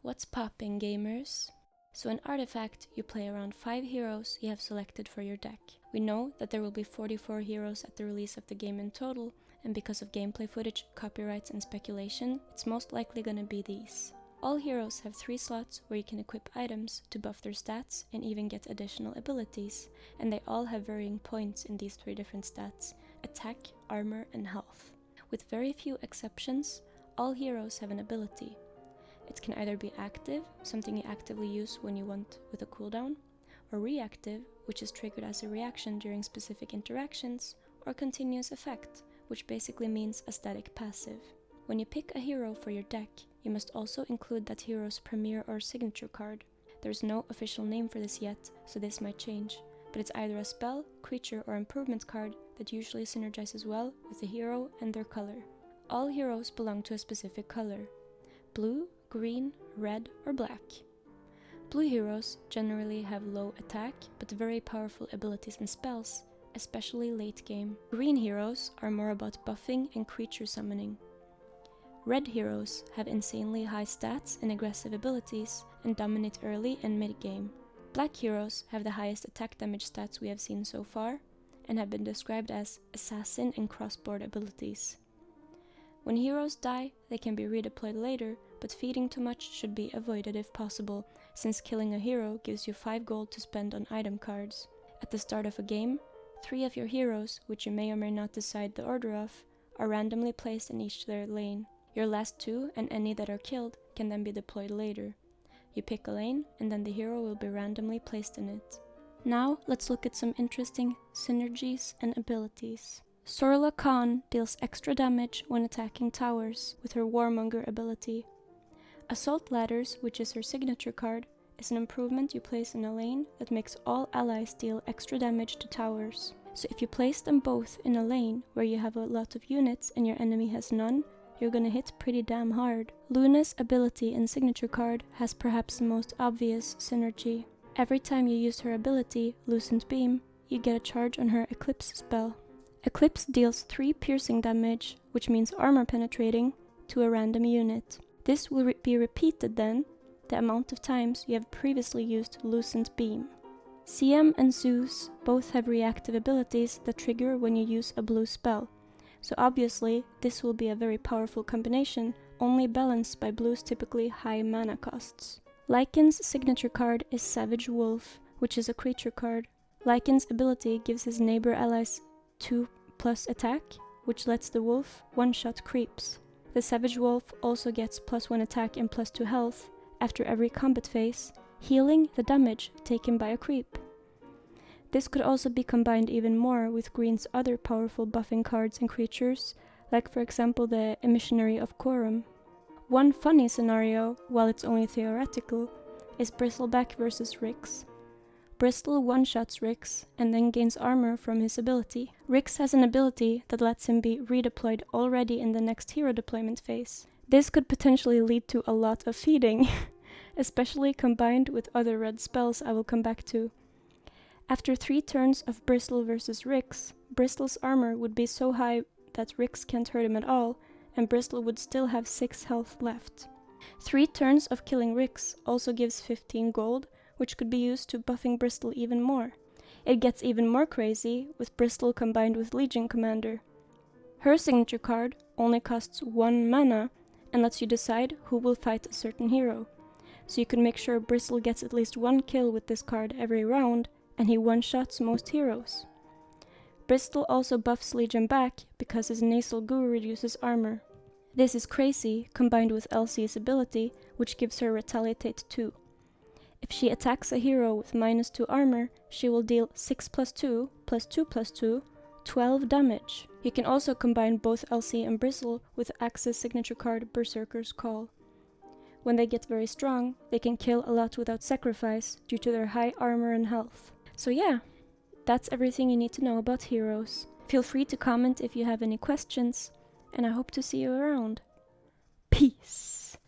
What's poppin', gamers? So in Artifact, you play around 5 heroes you have selected for your deck. We know that there will be 44 heroes at the release of the game in total, and because of gameplay footage, copyrights and speculation, it's most likely gonna be these. All heroes have 3 slots where you can equip items to buff their stats and even get additional abilities, and they all have varying points in these 3 different stats: attack, armor, and health. With very few exceptions, all heroes have an ability. It can either be active, something you actively use when you want with a cooldown, or reactive, which is triggered as a reaction during specific interactions, or continuous effect, which basically means a static passive. When you pick a hero for your deck, you must also include that hero's premier or signature card. There's no official name for this yet, so this might change, but it's either a spell, creature, or improvement card that usually synergizes well with the hero and their color. All heroes belong to a specific color: blue, green, red, or black. Blue heroes generally have low attack, but very powerful abilities and spells, especially late game. Green heroes are more about buffing and creature summoning. Red heroes have insanely high stats and aggressive abilities and dominate early and mid game. Black heroes have the highest attack damage stats we have seen so far, and have been described as assassin and crossboard abilities. When heroes die, they can be redeployed later, but feeding too much should be avoided if possible, since killing a hero gives you 5 gold to spend on item cards. At the start of a game, 3 of your heroes, which you may or may not decide the order of, are randomly placed in each their lane. Your last 2 and any that are killed can then be deployed later. You pick a lane, and then the hero will be randomly placed in it. Now let's look at some interesting synergies and abilities. Sorla Khan deals extra damage when attacking towers with her Warmonger ability. Assault Ladders, which is her signature card, is an improvement you place in a lane that makes all allies deal extra damage to towers. So if you place them both in a lane where you have a lot of units and your enemy has none, you're gonna hit pretty damn hard. Luna's ability and signature card has perhaps the most obvious synergy. Every time you use her ability, Lucent Beam, you get a charge on her Eclipse spell. Eclipse deals 3 piercing damage, which means armor penetrating, to a random unit. This will be repeated then, the amount of times you have previously used Lucent Beam. CM and Zeus both have reactive abilities that trigger when you use a blue spell, so obviously this will be a very powerful combination, only balanced by blue's typically high mana costs. Lycan's signature card is Savage Wolf, which is a creature card. Lycan's ability gives his neighbor allies 2+ attack, which lets the wolf one-shot creeps. The Savage Wolf also gets +1 attack and +2 health after every combat phase, healing the damage taken by a creep. This could also be combined even more with green's other powerful buffing cards and creatures, like for example the Emissionary of Quorum. One funny scenario, while it's only theoretical, is Bristleback versus Rix. Bristle one-shots Rix and then gains armor from his ability. Rix has an ability that lets him be redeployed already in the next hero deployment phase. This could potentially lead to a lot of feeding, especially combined with other red spells I will come back to. After 3 turns of Bristle versus Rix, Bristle's armor would be so high that Rix can't hurt him at all, and Bristle would still have 6 health left. 3 turns of killing Rix also gives 15 gold, which could be used to buffing Bristle even more. It gets even more crazy with Bristle combined with Legion Commander. Her signature card only costs 1 mana and lets you decide who will fight a certain hero. So you can make sure Bristle gets at least 1 kill with this card every round, and he one-shots most heroes. Bristle also buffs Legion back because his Nasal Goo reduces armor. This is crazy, combined with Elsie's ability, which gives her Retaliate 2. If she attacks a hero with -2 armor, she will deal 6+2, +2+2, 12 damage. You can also combine both Elsie and Bristle with Axe's signature card Berserker's Call. When they get very strong, they can kill a lot without sacrifice due to their high armor and health. So yeah, that's everything you need to know about heroes. Feel free to comment if you have any questions, and I hope to see you around. Peace!